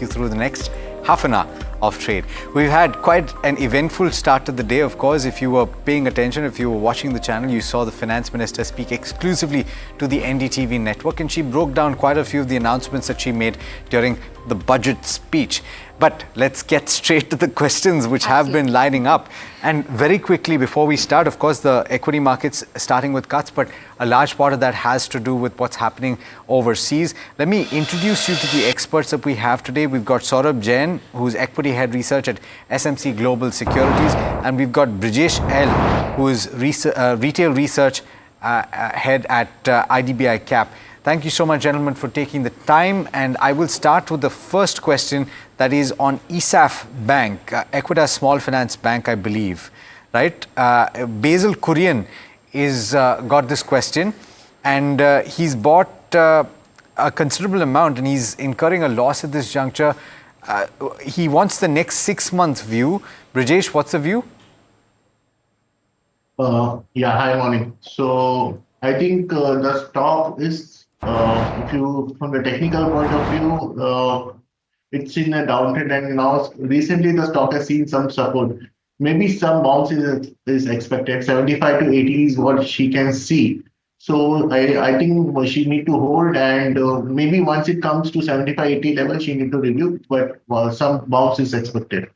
you through the next half an hour of trade. We've had quite an eventful start to the day, of course. If you were paying attention, if you were watching the channel, you saw the finance minister speak exclusively to the NDTV network, and she broke down quite a few of the announcements that she made during the budget speech. But let's get straight to the questions which have been lining up. And very quickly, before we start, of course, the equity markets starting with cuts, but a large part of that has to do with what's happening overseas. Let me introduce you to the experts that we have today. We've got Saurabh Jain, who's equity head research at SMC Global Securities. And we've got Brijesh L, who is retail research head at IDBI Cap. Thank you so much, gentlemen, for taking the time. And I will start with the first question that is on ESAF Bank, Equitas Small Finance Bank, I believe, right? Basil Kurian is got this question, and he's bought a considerable amount and he's incurring a loss at this juncture. He wants the next 6 month view. Brijesh, what's the view? Yeah, hi, morning. So I think the stock is, if you, from the technical point of view, it's in a downtrend, and now recently the stock has seen some support. Maybe some bounce is expected. 75 to 80 is what she can see. So I think she need to hold, and maybe once it comes to 75, 80 level, she need to review, but some bounce is expected.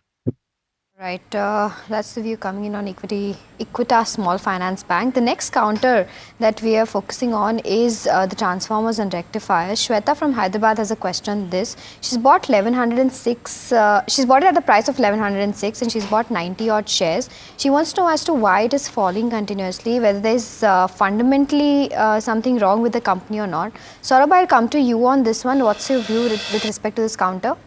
Right, that's the view coming in on Equitas Small Finance Bank. The next counter that we are focusing on is the transformers and rectifiers. Shweta from Hyderabad has a question on this. She's bought 1106. She's bought it at the price of 1106, and she's bought 90 odd shares. She wants to know as to why it is falling continuously, whether there's fundamentally something wrong with the company or not. Saurabh, I'll come to you on this one. What's your view with respect to this counter?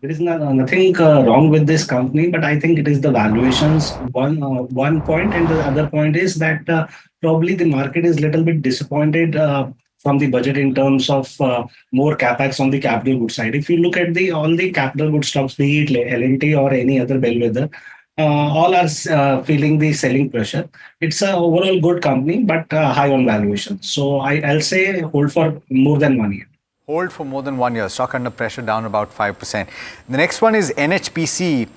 There is nothing wrong with this company, but I think it is the valuations. One point, and the other point is that probably the market is a little bit disappointed from the budget in terms of more capex on the capital goods side. If you look at all the capital goods stocks, be it L&T or any other bellwether, all are feeling the selling pressure. It's an overall good company, but high on valuation. So I'll say hold for more than 1 year. Hold for more than 1 year. Stock under pressure, down about 5%. The next one is NHPC.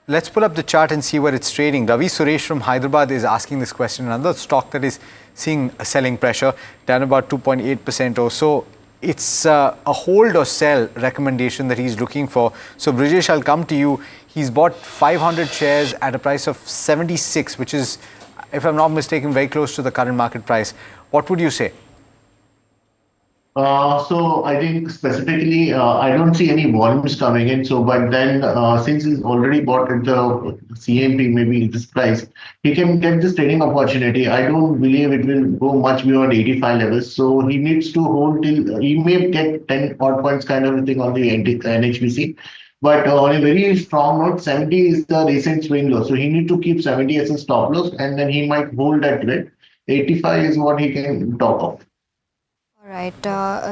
Let's pull up the chart and see where it's trading. Ravi Suresh from Hyderabad is asking this question. Another stock that is seeing a selling pressure, down about 2.8% or so. It's a hold or sell recommendation that he's looking for. So Brijesh, I'll come to you. He's bought 500 shares at a price of 76, which is, if I'm not mistaken, very close to the current market price. What would you say? So I think specifically, I don't see any volumes coming in. So, but then since he's already bought at the CMP, maybe this price, he can get this trading opportunity. I don't believe it will go much beyond 85 levels. So he needs to hold till he may get 10 odd points kind of a thing on the NHPC. But on a very strong note, 70 is the recent swing low. So he need to keep 70 as a stop loss, and then he might hold that trade. 85 is what he can talk of. All right,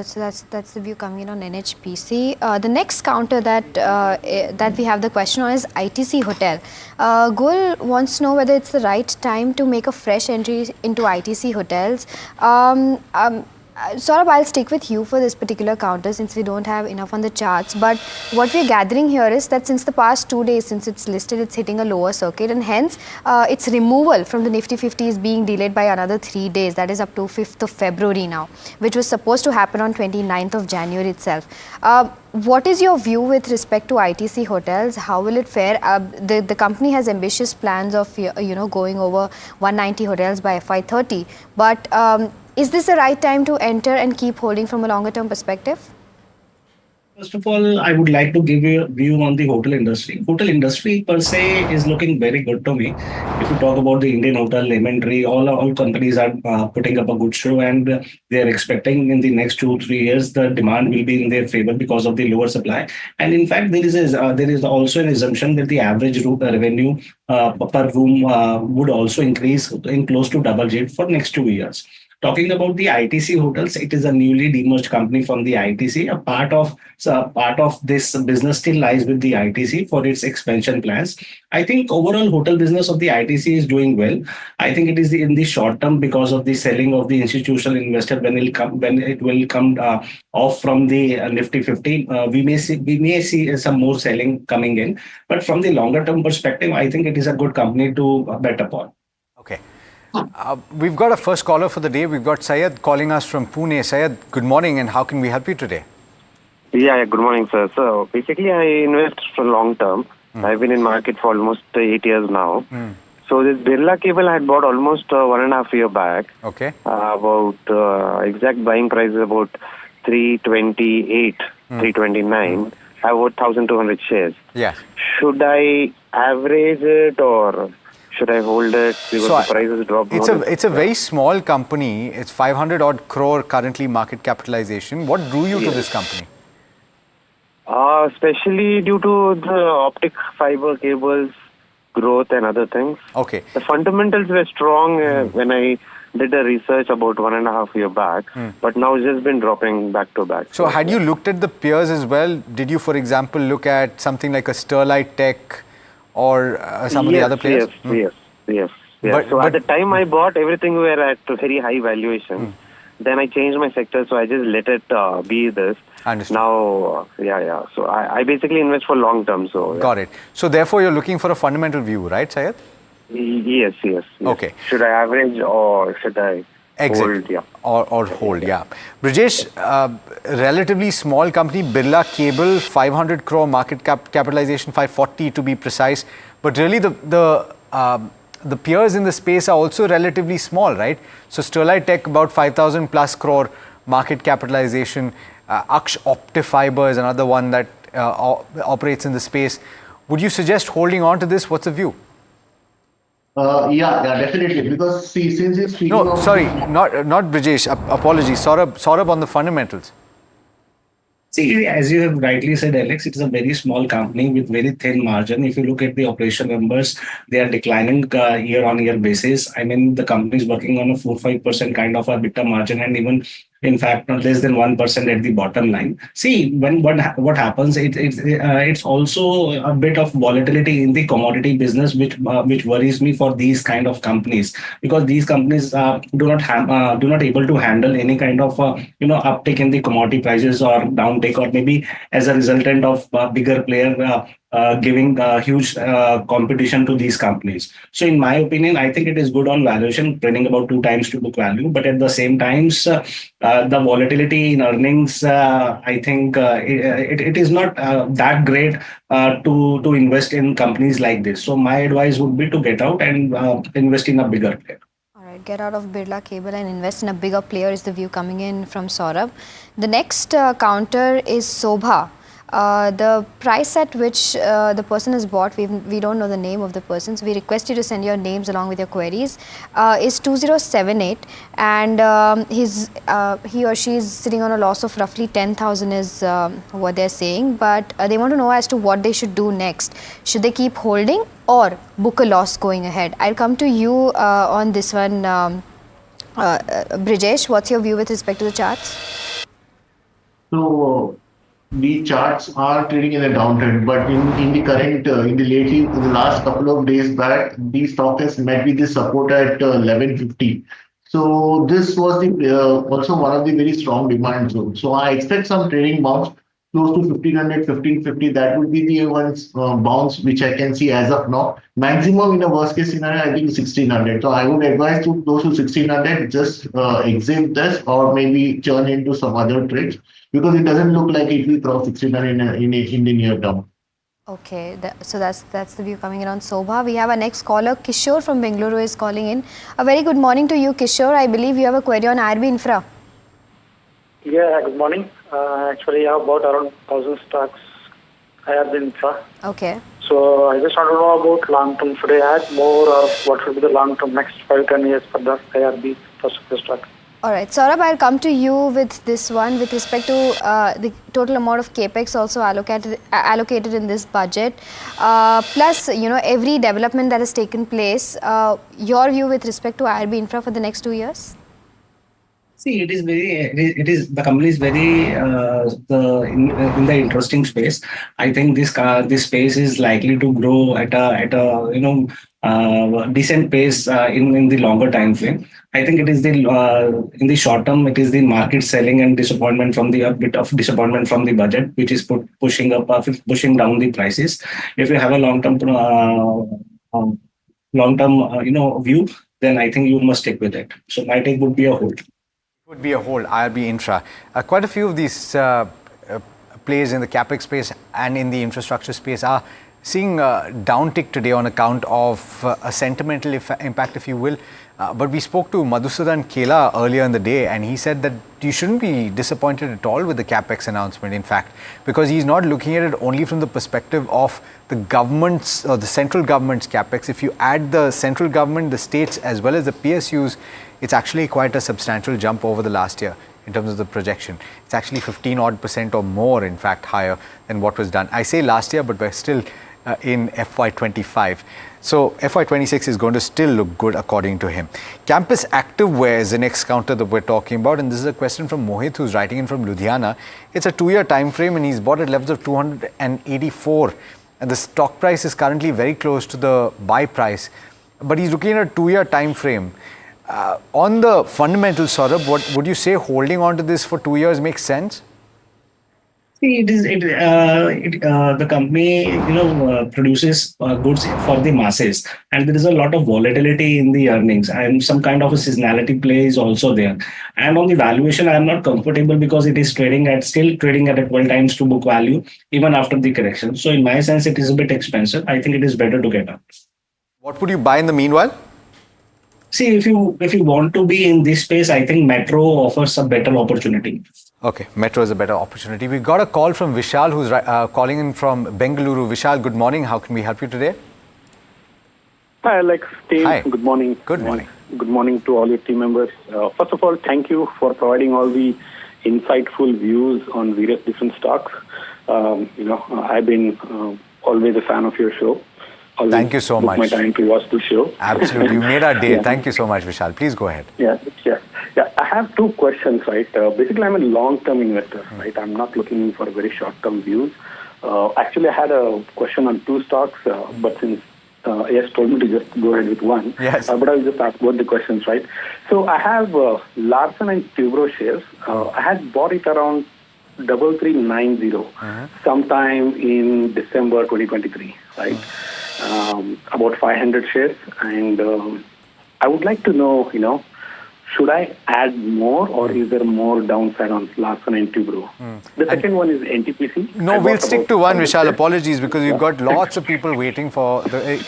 so that's the view coming in on NHPC. The next counter that that we have the question on is ITC Hotel. Gul wants to know whether it's the right time to make a fresh entry into ITC Hotels. Saurabh, I'll stick with you for this particular counter since we don't have enough on the charts. But what we're gathering here is that since the past 2 days, since it's listed, it's hitting a lower circuit, and hence its removal from the Nifty 50 is being delayed by another 3 days. That is up to 5th of February now, which was supposed to happen on 29th of January itself. What is your view with respect to ITC Hotels? How will it fare? The company has ambitious plans of going over 190 hotels by FY30, but is this the right time to enter and keep holding from a longer term perspective? First of all, I would like to give you a view on the hotel industry. Hotel industry per se is looking very good to me. If you talk about the Indian Hotel, Lemon Tree, all companies are putting up a good show, and they are expecting in the next 2-3 years the demand will be in their favor because of the lower supply. And in fact, there is also an assumption that the average revenue per room would also increase in close to double digit for next 2 years. Talking about the ITC hotels, it is a newly demerged company from the ITC. A part of this business still lies with the ITC for its expansion plans. I think overall hotel business of the ITC is doing well. I think it is in the short term because of the selling of the institutional investor when it will come off from the Nifty 50. We may see some more selling coming in, but from the longer term perspective, I think it is a good company to bet upon. Okay. We've got a first caller for the day. We've got Syed calling us from Pune. Syed, good morning, and how can we help you today? Yeah, good morning, sir. So basically, I invest for long term. I've been in market for almost 8 years now. So this Birla Cable I had bought almost 1.5 years back. Okay. About exact buying price is about 328, 329. I have about 1,200 shares. Yes. Should I average it or should I hold it because So the prices dropped? it's a very small company. It's 500 odd crore currently market capitalization. What drew you to this company? Especially due to the optic fiber cables growth and other things. Okay. The fundamentals were strong when I did a research about 1.5 years back, but now it's just been dropping back to back. So had you looked at the peers as well? Did you, for example, look at something like a Sterlite Tech or some of the other players? Yes. But At the time I bought, everything were at a very high valuation. Then I changed my sector, so I just let it be this. Understood. Now, So I basically invest for long term. So Got it. So therefore, you're looking for a fundamental view, right, Syed? Yes. Okay. Should I average or should I Exit hold? Yeah. or hold, yeah. Brijesh, relatively small company, Birla Cable, 500 crore market capitalization, 540 to be precise. But really, the peers in the space are also relatively small, right? So Sterlite Tech, about 5,000 plus crore market capitalization. Aksh Optifiber is another one that operates in the space. Would you suggest holding on to this? What's the view? Yeah, definitely. Because see, since it's speaking No, of sorry, not Brijesh. Apologies. Saurabh on the fundamentals. See, as you have rightly said, Alex, it is a very small company with very thin margin. If you look at the operation numbers, they are declining year-on-year basis. I mean, the company is working on a 4-5% kind of a EBITDA margin, and even in fact, not less than 1% at the bottom line. See, when what happens, it's also a bit of volatility in the commodity business, which worries me for these kind of companies, because these companies do not able to handle any kind of uptick in the commodity prices or downtake, or maybe as a resultant of bigger player giving huge competition to these companies. So in my opinion, I think it is good on valuation, trading about 2 times to book value. But at the same times, the volatility in earnings, I think it is not that great to invest in companies like this. So my advice would be to get out and invest in a bigger player. All right, get out of Birla Cable and invest in a bigger player is the view coming in from Saurabh. The next counter is Sobha. The price at which the person is bought, we don't know the name of the person, so we request you to send your names along with your queries, is 2078, and he or she is sitting on a loss of roughly 10,000 is what they're saying, but they want to know as to what they should do next. Should they keep holding or book a loss going ahead? I'll come to you on this one, Brijesh. What's your view with respect to the charts? So the charts are trading in a downtrend, but in the current, in the last couple of days back, the stock has met with the support at 1150. So this was the also one of the very strong demand zones. So I expect some trading bounce close to 1500, 1550. That would be the ones bounce which I can see as of now. Maximum in a worst case scenario, I think 1600. So I would advise to those to 1600 just exit this or maybe churn into some other trades, because it doesn't look like it will cross 1600 in the near term. Okay, so that's the view coming in on Sobha. We have our next caller, Kishore from Bengaluru is calling in. A very good morning to you, Kishore. I believe you have a query on IRB Infra. Yeah, good morning. Actually, I have bought around 1,000 stocks. I have been infra. Okay. So I just want to know about long term. Should I add more, or what should be the long term next 5-10 years for the IRB first of the stock? All right, Saurabh, I'll come to you with this one with respect to the total amount of capex also allocated in this budget, plus every development that has taken place. Your view with respect to IRB Infra for the next 2 years? See, the company is very in the interesting space. I think this space is likely to grow at a decent pace in the longer time frame. I think it is the in the short term it is the market selling and disappointment from the a bit of disappointment from the budget, which is pushing down the prices. If you have a long term view, then I think you must stick with it. So my take would be a hold. Would be a whole IRB infra. Quite a few of these plays in the capex space and in the infrastructure space are seeing a downtick today on account of a sentimental impact, if you will. But we spoke to Madhusudan Kela earlier in the day, and he said that you shouldn't be disappointed at all with the capex announcement, in fact, because he's not looking at it only from the perspective of the government's or the central government's capex. If you add the central government, the states, as well as the PSUs, it's actually quite a substantial jump over the last year in terms of the projection. It's actually 15% or more, in fact, higher than what was done. I say last year, but we're still in FY25. So FY26 is going to still look good according to him. Campus Activewear is the next counter that we're talking about, and this is a question from Mohit, who's writing in from Ludhiana. It's a 2-year time frame, and he's bought at levels of 284, and the stock price is currently very close to the buy price, but he's looking at a 2-year time frame. On the fundamentals, Saurabh, what would you say holding on to this for 2 years makes sense? See, the company produces goods for the masses, and there is a lot of volatility in the earnings, and some kind of a seasonality play is also there. And on the valuation, I am not comfortable because it is still trading at a 12 times to book value even after the correction. So in my sense, it is a bit expensive. I think it is better to get out. What would you buy in the meanwhile? See, if you want to be in this space, I think Metro offers a better opportunity. Okay, Metro is a better opportunity. We've got a call from Vishal, who's calling in from Bengaluru. Vishal, good morning. How can we help you today? Hi, Alex, team. Hi. Good morning. Good morning. Good morning to all your team members. First of all, thank you for providing all the insightful views on various different stocks. I've been always a fan of your show. Always Thank you so much. My time to watch the show. Absolutely. You made our day. Yeah. Thank you so much, Vishal. Please go ahead. Yeah. I have two questions, right? Basically, I'm a long-term investor, right? I'm not looking for very short-term views. Actually, I had a question on two stocks, but since Yes told me to just go ahead with one. Yes. But I'll just ask both the questions, right? So I have Larsen and Toubro shares. I had bought it around 3390 sometime in December 2023, right? About 500 shares. And I would like to know, should I add more or is there more downside on Larsen and Toubro? The second one is NTPC. No, we'll stick to one, Vishal. Apologies, because you've got lots of people waiting for the...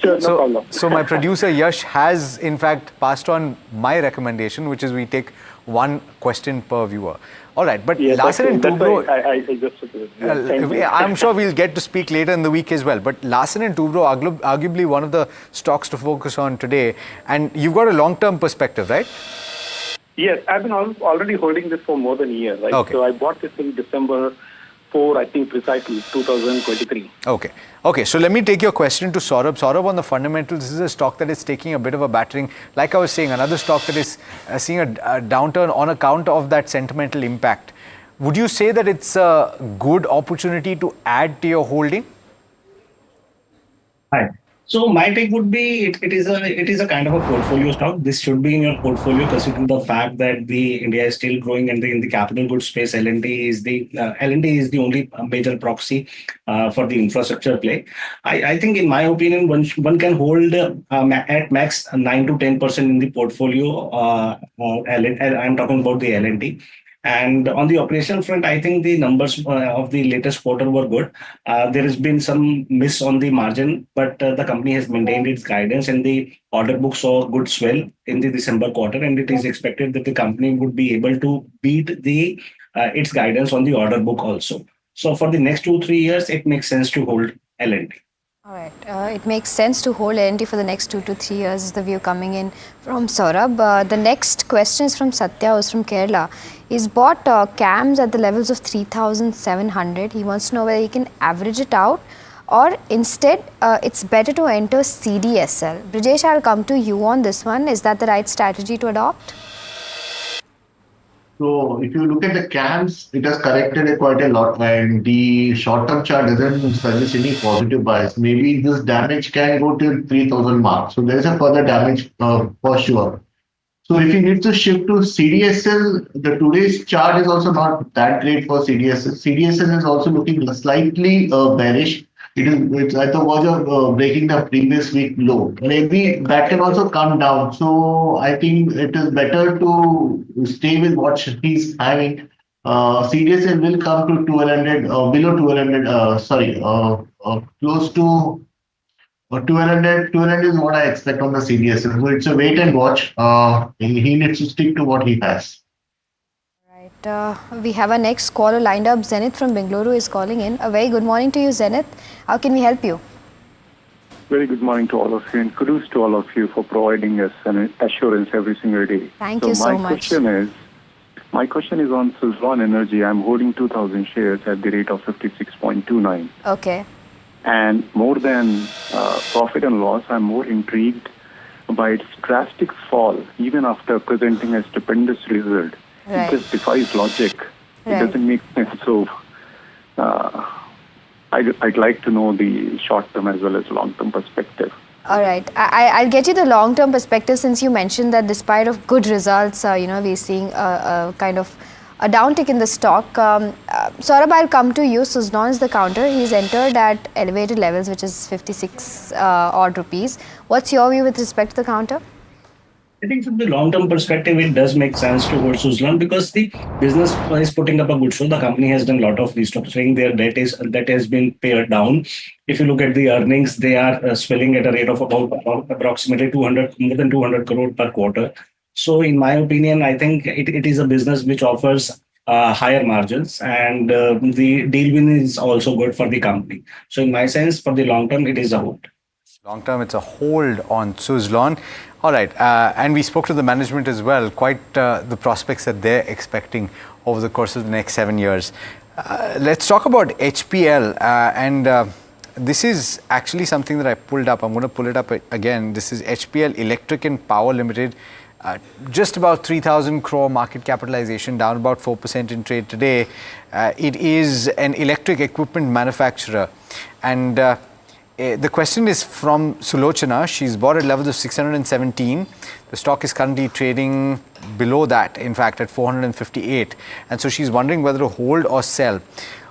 Sure, no problem. So my producer Yash has, in fact, passed on my recommendation, which is we take one question per viewer. All right, but Larsen and Toubro... I'm sure we'll get to speak later in the week as well. But Larsen and Toubro are arguably one of the stocks to focus on today. And you've got a long-term perspective, right? Yes, I've been already holding this for more than a year, right? Okay. So I bought this in December 4, I think precisely, 2023. Okay, so let me take your question to Saurabh. Saurabh, on the fundamentals, this is a stock that is taking a bit of a battering. Like I was saying, another stock that is seeing a downturn on account of that sentimental impact. Would you say that it's a good opportunity to add to your holding? Hi. So my take would be it is a kind of a portfolio stock. This should be in your portfolio, considering the fact that India is still growing, and in the capital goods space, L&T is the only major proxy for the infrastructure play. I think, in my opinion, one can hold at max 9 to 10% in the portfolio. I'm talking about the L&T. And on the operational front, I think the numbers of the latest quarter were good. There has been some miss on the margin, but the company has maintained its guidance, and the order book saw good swell in the December quarter, and it is expected that the company would be able to beat its guidance on the order book also. So for the next 2-3 years, it makes sense to hold L&T. All right. It makes sense to hold L&T for the next 2 to 3 years, is the view coming in from Saurabh. The next question is from Satya, who's from Kerala. He's bought CAMs at the levels of 3,700. He wants to know whether he can average it out, or instead it's better to enter CDSL. Brijesh, I'll come to you on this one. Is that the right strategy to adopt? So if you look at the cams, it has corrected quite a lot, and the short-term chart doesn't suggest any positive bias. Maybe this damage can go to 3,000 mark. So there is a further damage for sure. So if you need to shift to CDSL, the today's chart is also not that great for CDSL. CDSL is also looking slightly bearish. It's at the verge of breaking the previous week low. Maybe that can also come down. So I think it is better to stay with what he's having. CDSL will come to 1200, below 1200, close to 1200 is what I expect on the CDSL. So it's a wait and watch. He needs to stick to what he has. Right. We have our next caller lined up. Zenith from Bengaluru is calling in. A very good morning to you, Zenith. How can we help you? Very good morning to all of you, and kudos to all of you for providing us an assurance every single day. Thank you so much. My question is on Suzlon Energy. I'm holding 2,000 shares at the rate of 56.29. Okay. And more than profit and loss, I'm more intrigued by its drastic fall, even after presenting a stupendous result. Right. It just defies logic. Right. It doesn't make sense. So I'd like to know the short-term as well as long-term perspective. All right. I'll get you the long-term perspective, since you mentioned that despite of good results, we're seeing a kind of a downtick in the stock. Saurabh, I'll come to you. Suzlon is the counter. He's entered at elevated levels, which is 56 odd rupees. What's your view with respect to the counter? I think from the long-term perspective, it does make sense to hold Suzlon because the business is putting up a good show. The company has done a lot of restructuring. Their debt has been pared down. If you look at the earnings, they are swelling at a rate of about approximately more than 200 crore per quarter. So in my opinion, I think it is a business which offers higher margins, and the deal win is also good for the company. So in my sense, for the long term, it is a hold. Long term, it's a hold on Suzlon. All right, and we spoke to the management as well, quite the prospects that they're expecting over the course of the next 7 years. Let's talk about HPL, and this is actually something that I pulled up. I'm going to pull it up again. This is HPL Electric and Power Limited. Just about 3,000 crore market capitalization, down about 4% in trade today. It is an electric equipment manufacturer, and the question is from Sulochana. She's bought at levels of 617. The stock is currently trading below that, in fact, at 458. And so she's wondering whether to hold or sell.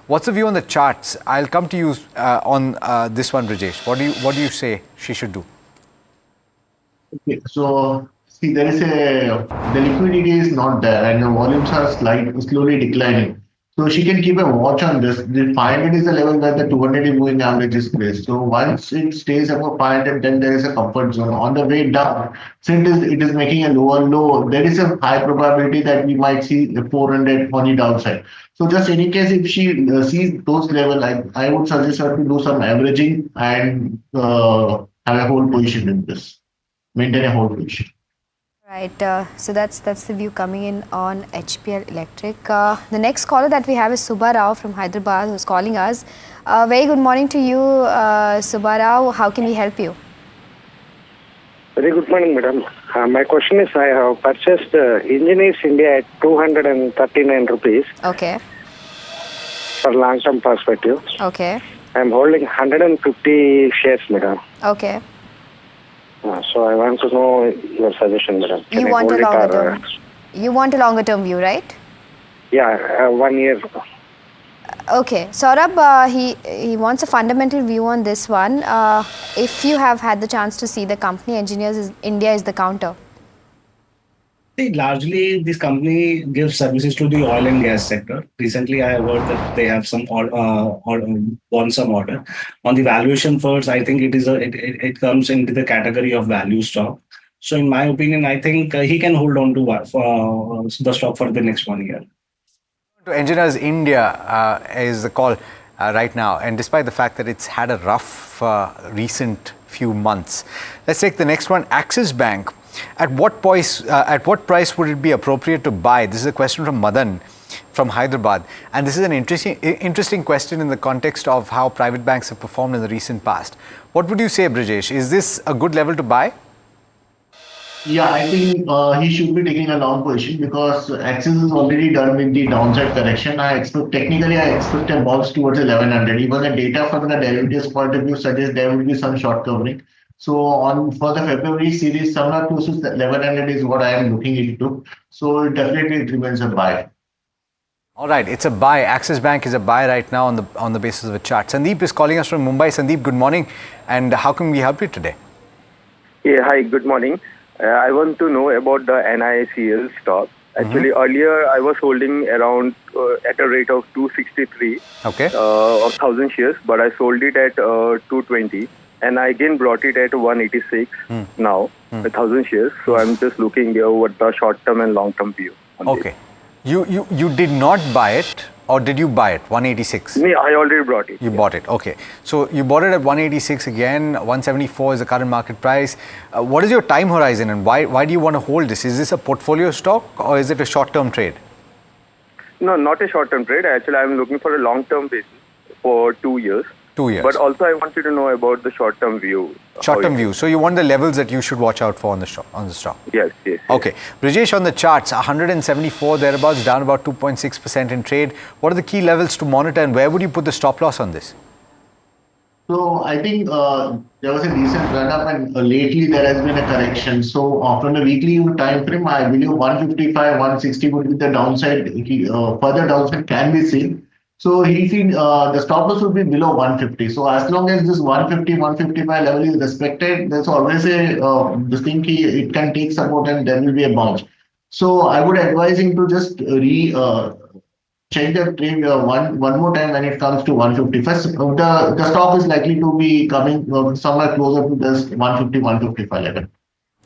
What's the view on the charts? I'll come to you on this one, Brijesh. What do you say she should do? Okay, so see, the liquidity is not there, and the volumes are slowly declining. So she can keep a watch on this. The 500 is the level where the 200 moving average is placed. So once it stays above 500, then there is a comfort zone. On the way down, since it is making a lower low, there is a high probability that we might see the 400 on the downside. So just in case if she sees those levels, I would suggest her to do some averaging and have a whole position in this. Maintain a whole position. Right, so that's the view coming in on HPL Electric. The next caller that we have is Subba Rao from Hyderabad, who's calling us. Very good morning to you, Subba Rao. How can we help you? Very good morning, madam. My question is, I have purchased Engineers India at 239 rupees. Okay. For long-term perspective. Okay. I'm holding 150 shares, madam. Okay. So I want to know your suggestion, madam. You want a longer term? You want a longer term view, right? Yeah, 1 year. Okay, Saurabh, he wants a fundamental view on this one. If you have had the chance to see the company, Engineers India is the counter. See, largely, this company gives services to the oil and gas sector. Recently, I have heard that they have won some order. On the valuation first, I think it comes into the category of value stock. So, in my opinion, I think he can hold on to the stock for the next 1 year. To Engineers India is the call right now, and despite the fact that it's had a rough recent few months. Let's take the next one, Axis Bank. At what price would it be appropriate to buy? This is a question from Madan from Hyderabad, and this is an interesting question in the context of how private banks have performed in the recent past. What would you say, Brijesh? Is this a good level to buy? Yeah, I think he should be taking a long position because Axis is already done with the downside correction. I expect a bounce towards 1100. Even the data from the derivatives point of view suggests there will be some short covering. So on for the February series, somewhere close to 1100 is what I am looking into. So definitely it remains a buy. All right, it's a buy. Axis Bank is a buy right now on the basis of a chart. Sandeep is calling us from Mumbai. Sandeep, good morning. And how can we help you today? Yeah, hi, good morning. I want to know about the NICL stock. Actually, earlier I was holding around at a rate of 263 Okay. of 1,000 shares, but I sold it at 220 and I again brought it at 186 now, 1,000 shares. So I'm just looking what the short-term and long-term view on this. Okay. You did not buy it, or did you buy it? 186. Me, I already brought it. You bought it. Okay. So you bought it at 186 again. 174 is the current market price. What is your time horizon, and why do you want to hold this? Is this a portfolio stock or is it a short-term trade? No, not a short-term trade. Actually, I'm looking for a long-term basis for 2 years. 2 years. But also, I wanted to know about the short-term view. Short-term view. So you want the levels that you should watch out for on the stock. Yes. Okay. Brijesh, on the charts, 174 thereabouts, down about 2.6% in trade. What are the key levels to monitor, and where would you put the stop loss on this? So I think there was a decent run up, and lately there has been a correction. So from the weekly time frame, I believe 155, 160 would be the downside. Further downside can be seen. So he think the stop loss would be below 150. So as long as this 150, 155 level is respected, there's always a this thing it can take support and there will be a bounce. So I would advise him to just check the trade one more time when it comes to 150. First, the stock is likely to be coming somewhere closer to this 150, 155 level.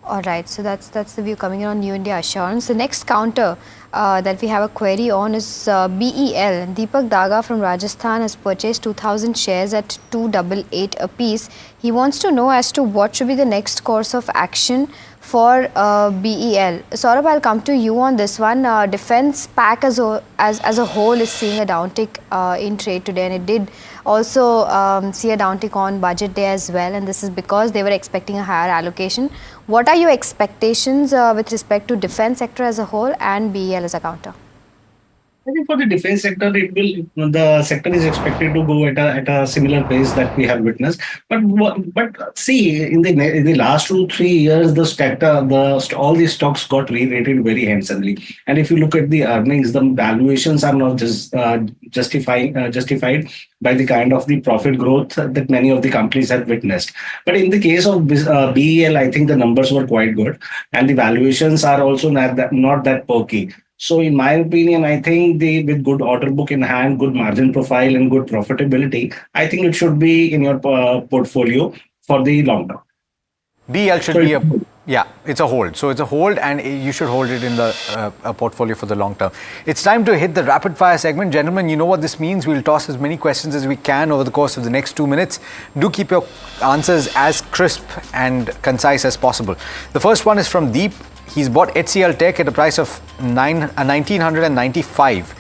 All right, so that's the view coming in on New India Assurance. The next counter that we have a query on is BEL. Deepak Daga from Rajasthan has purchased 2,000 shares at 288 a piece. He wants to know as to what should be the next course of action for BEL. Saurabh, I'll come to you on this one. Defense pack as a whole is seeing a downtick in trade today, and it did also see a downtick on budget day as well, and this is because they were expecting a higher allocation. What are your expectations with respect to defense sector as a whole and BEL as a counter? I think for the defense sector, the sector is expected to go at a similar pace that we have witnessed. But see, in the last 2-3 years, all the stocks got re-rated very handsomely. And if you look at the earnings, the valuations are not just justified by the kind of the profit growth that many of the companies have witnessed. But in the case of BEL, I think the numbers were quite good, and the valuations are also not that perky. So in my opinion, I think with good order book in hand, good margin profile and good profitability, I think it should be in your portfolio for the long term. BEL should be it's a hold. So it's a hold, and you should hold it in the portfolio for the long term. It's time to hit the rapid fire segment. Gentlemen, you know what this means. We'll toss as many questions as we can over the course of the next 2 minutes. Do keep your answers as crisp and concise as possible. The first one is from Deep. He's bought HCL Tech at a price of 1,995.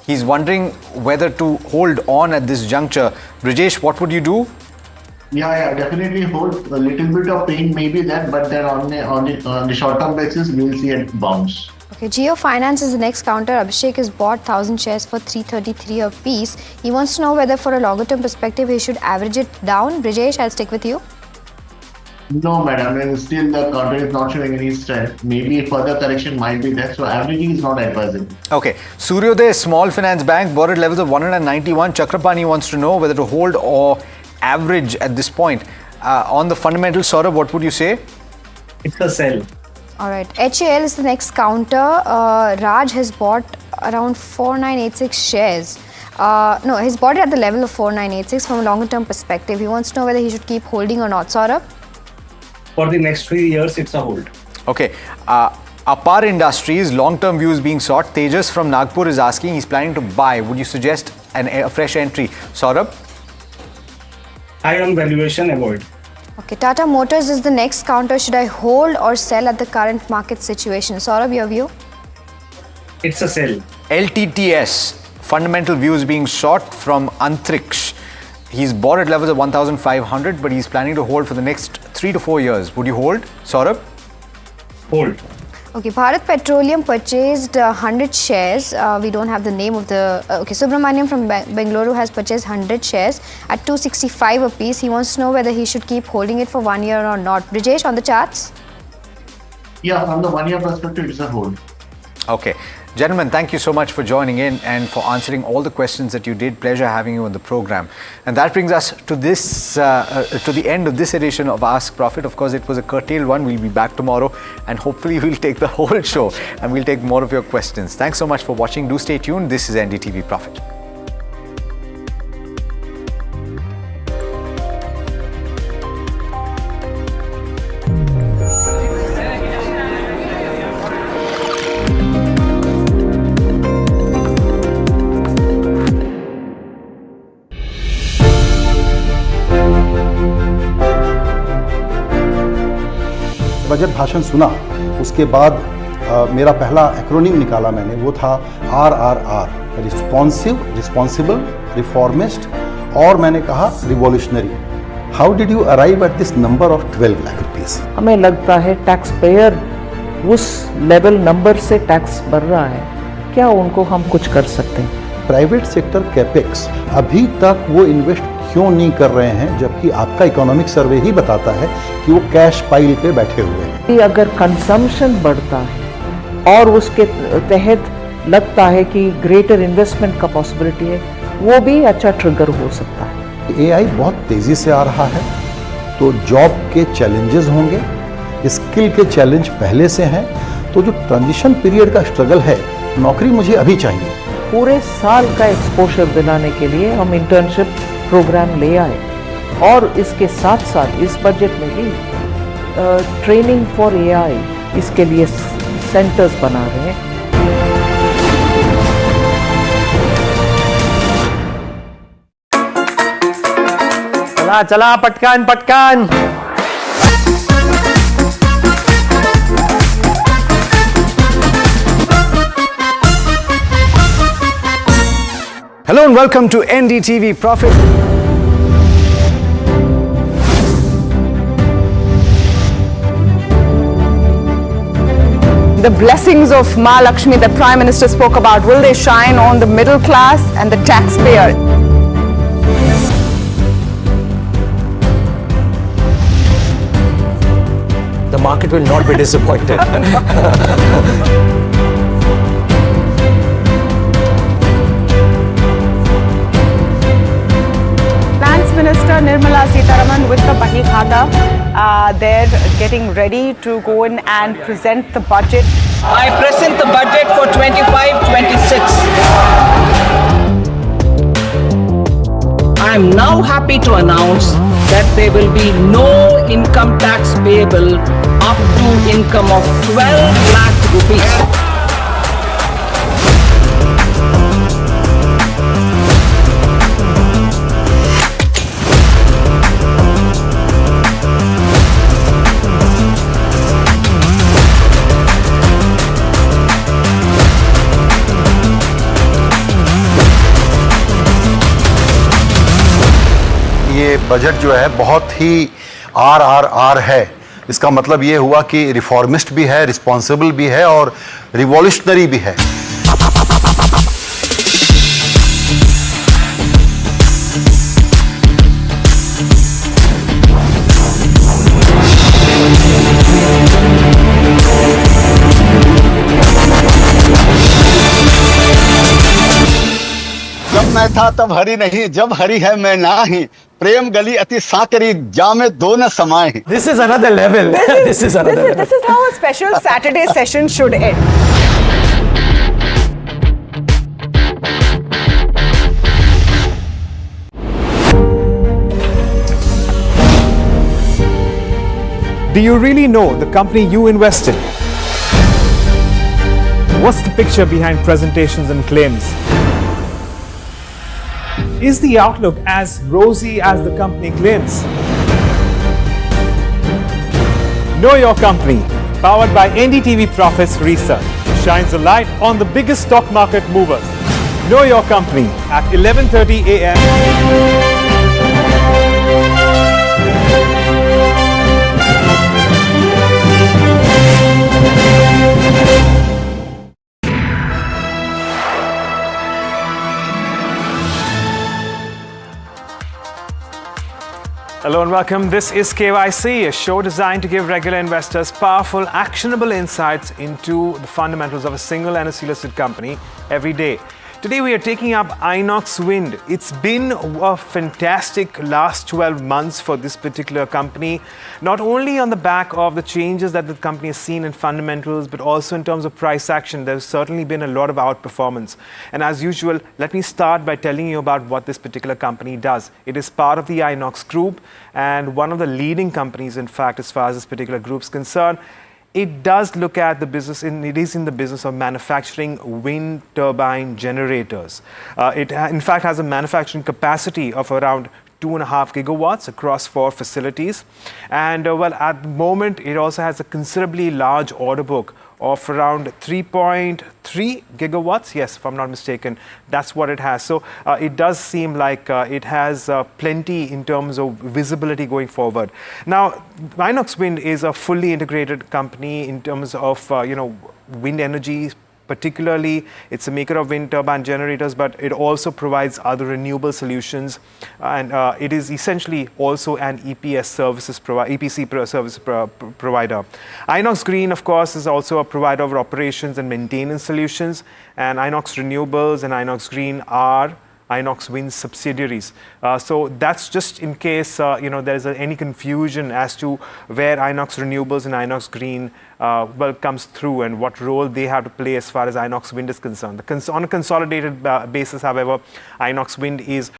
He's wondering whether to hold on at this juncture. Brijesh, what would you do? Yeah, definitely hold. A little bit of pain may be there, but then on the short-term basis, we'll see a bounce. Okay, Geo Finance is the next counter. Abhishek has bought 1,000 shares for 333 a piece. He wants to know whether for a longer-term perspective, he should average it down. Brijesh, I'll stick with you. No, madam. Still, the counter is not showing any strength. Maybe further correction might be there. So averaging is not advisable. Okay. Suryodaya Small Finance Bank bought at levels of 191. Chakrapani wants to know whether to hold or average at this point. On the fundamentals, Saurabh, what would you say? It's a sell. All right. HAL is the next counter. Raj has bought around 4,986 shares. No, he's bought it at the level of 4,986 from a longer-term perspective. He wants to know whether he should keep holding or not. Saurabh? For the next 3 years, it's a hold. Okay. Apar Industries, long-term views being sought. Tejas from Nagpur is asking, he's planning to buy. Would you suggest a fresh entry? Saurabh? High on valuation, avoid. Okay. Tata Motors is the next counter. Should I hold or sell at the current market situation? Saurabh, your view? It's a sell. LTTS, fundamental views being sought from Antriksh. He's bought at levels of 1,500, but he's planning to hold for the next 3 to 4 years. Would you hold, Saurabh? Hold. Okay, Bharat Petroleum purchased 100 shares. We don't have the name of the... okay, Subramaniam from Bengaluru has purchased 100 shares at 265 a piece. He wants to know whether he should keep holding it for 1 year or not. Brijesh, on the charts? Yeah, from the 1 year perspective, it's a hold. Okay. Gentlemen, thank you so much for joining in and for answering all the questions that you did. Pleasure having you on the program. And that brings us to this, to the end of this edition of Ask Profit. Of course, it was a curtailed one. We'll be back tomorrow and hopefully we'll take the whole show and we'll take more of your questions. Thanks so much for watching. Do stay tuned. This is NDTV Profit. Budget भाषण सुना उसके बाद मेरा पहला acronym निकाला मैंने, वो था RRR, रिस्पॉन्सिबल, रिफॉर्मिस्ट और मैंने कहा revolutionary. How did you arrive at this number of 12 lakh rupees? हमें लगता है टैक्स पेयर उस लेवल नंबर से टैक्स भर रहा है, क्या उनको हम कुछ कर सकते हैं? प्राइवेट सेक्टर कैपेक्स अभी तक वो इन्वेस्ट क्यों नहीं कर रहे हैं, जबकि आपका इकोनॉमिक सर्वे ही बताता है कि वो कैश पाइल पे बैठे हुए हैं। अगर कंजम्पशन बढ़ता है और उसके तहत लगता है कि ग्रेटर इन्वेस्टमेंट का पॉसिबिलिटी है, वो भी अच्छा ट्रिगर हो सकता है। AI बहुत तेजी से आ रहा है, तो जॉब के चैलेंजेस होंगे, स्किल के चैलेंज पहले से हैं, तो जो ट्रांजिशन पीरियड का स्ट्रगल है, नौकरी मुझे अभी चाहिए। पूरे साल का एक्सपोजर दिलाने के लिए हम इंटर्नशिप प्रोग्राम ले आए और इसके साथ साथ इस बजट में भी ट्रेनिंग फॉर AI इसके लिए सेंटर्स बना रहे हैं। चला चला पटकान पटकान। Hello and welcome to NDTV Profit. The blessings of Ma Lakshmi that Prime Minister spoke about, will they shine on the middle class and the taxpayer? The market will not be disappointed. Minister Nirmala Sitharaman with the Bahi Khata, they're getting ready to go in and present the budget. I present the budget for 25-26. I am now happy to announce that there will be no income tax payable up to income of 12 lakh rupees. ये budget जो है बहुत ही RRR है। इसका मतलब ये हुआ कि रिफॉर्मिस्ट भी है, रिस्पॉन्सिबल भी है और रिवॉल्यूशनरी भी है। जब मैं था तब हरी नहीं, जब हरी है मैं ना ही, प्रेम गली अति साकरी, जामे दो न समाए। This is another level. This is another level. This is how a special Saturday session should end. Do you really know the company you invest in? What's the picture behind presentations and claims? Is the outlook as rosy as the company claims? Know your company, powered by NDTV Profits Research, shines a light on the biggest stock market movers. Know your company at 11:30 a.m. Hello and welcome. This is KYC, a show designed to give regular investors powerful, actionable insights into the fundamentals of a single NSE listed company every day. Today we are taking up Inox Wind. It's been a fantastic last 12 months for this particular company, not only on the back of the changes that the company has seen in fundamentals, but also in terms of price action. There's certainly been a lot of outperformance. And as usual, let me start by telling you about what this particular company does. It is part of the Inox Group and one of the leading companies, in fact, as far as this particular group is concerned. It does look at the business, it is in the business of manufacturing wind turbine generators. It in fact has a manufacturing capacity of around 2.5 gigawatts across 4 facilities. And well, at the moment, it also has a considerably large order book of around 3.3 gigawatts. Yes, if I'm not mistaken, that's what it has. So it does seem like it has plenty in terms of visibility going forward. Now, Inox Wind is a fully integrated company in terms of wind energy. Particularly, it's a maker of wind turbine generators, but it also provides other renewable solutions, and it is essentially also an EPC service provider. Inox Green, of course, is also a provider of operations and maintenance solutions, and Inox Renewables and Inox Green are Inox Wind subsidiaries. So that's just in case there's any confusion as to where Inox Renewables and Inox Green comes through and what role they have to play as far as Inox Wind is concerned. On a consolidated basis, however, Inox Wind is